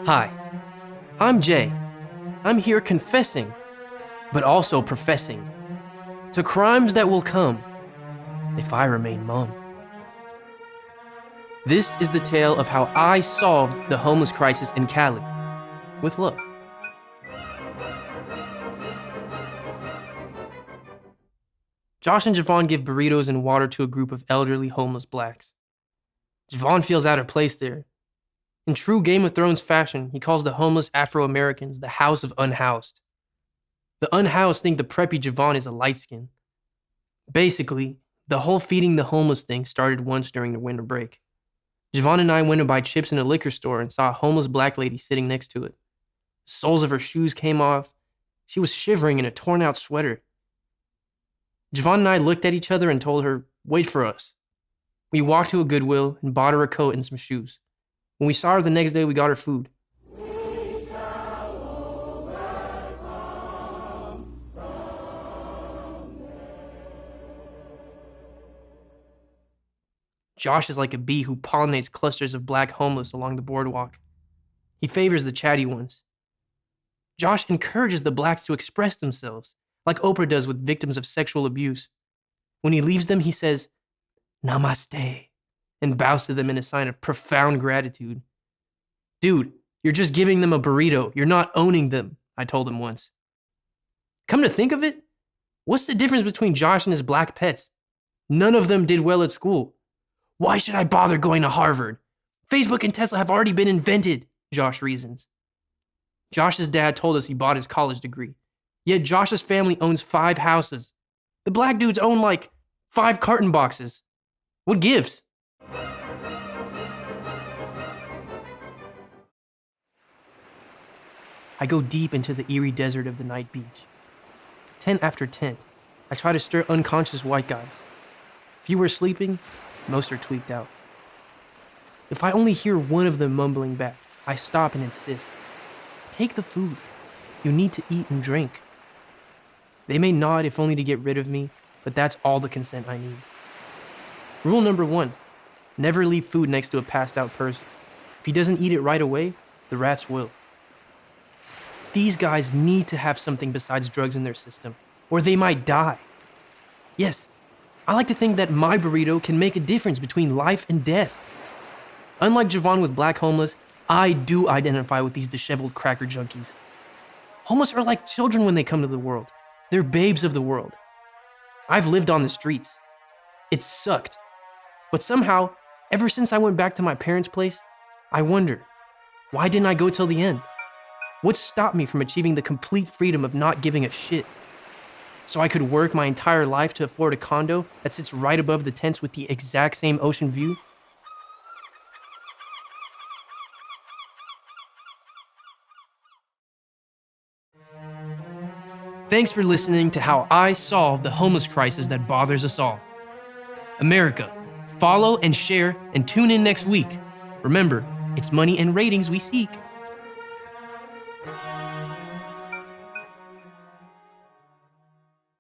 Hi, I'm Jay. I'm here confessing, but also professing, to crimes that will come if I remain mum. This is the tale of how I solved the homeless crisis in Cali, with love. Josh and Javon give burritos and water to a group of elderly homeless blacks. Javon feels out of place there. In true Game of Thrones fashion, he calls the homeless Afro-Americans the House of Unhoused. The unhoused think the preppy Javon is a light skin. Basically, the whole feeding the homeless thing started once during the winter break. Javon and I went to buy chips in a liquor store and saw a homeless black lady sitting next to it. The soles of her shoes came off. She was shivering in a torn-out sweater. Javon and I looked at each other and told her, "Wait for us." We walked to a Goodwill and bought her a coat and some shoes. When we saw her the next day, we got her food. Josh is like a bee who pollinates clusters of black homeless along the boardwalk. He favors the chatty ones. Josh encourages the blacks to express themselves, like Oprah does with victims of sexual abuse. When he leaves them, he says, "Namaste," and bows to them in a sign of profound gratitude. "Dude, you're just giving them a burrito. You're not owning them," I told him once. Come to think of it, what's the difference between Josh and his black pets? None of them did well at school. "Why should I bother going to Harvard? Facebook and Tesla have already been invented," Josh reasons. Josh's dad told us he bought his college degree. Yet Josh's family owns 5 houses. The black dudes own like 5 carton boxes. What gives? I go deep into the eerie desert of the night beach. Tent after tent, I try to stir unconscious white guys. Few are sleeping, most are tweaked out. If I only hear one of them mumbling back, I stop and insist. "Take the food. You need to eat and drink." They may nod if only to get rid of me, but that's all the consent I need. Rule number 1, never leave food next to a passed out person. If he doesn't eat it right away, the rats will. These guys need to have something besides drugs in their system, or they might die. Yes, I like to think that my burrito can make a difference between life and death. Unlike Javon with black homeless, I do identify with these disheveled cracker junkies. Homeless are like children when they come to the world. They're babes of the world. I've lived on the streets. It sucked. But somehow, ever since I went back to my parents' place, I wonder, why didn't I go till the end? What stopped me from achieving the complete freedom of not giving a shit? So I could work my entire life to afford a condo that sits right above the tents with the exact same ocean view? Thanks for listening to how I solve the homeless crisis that bothers us all. America, follow and share and tune in next week. Remember, it's money and ratings we seek.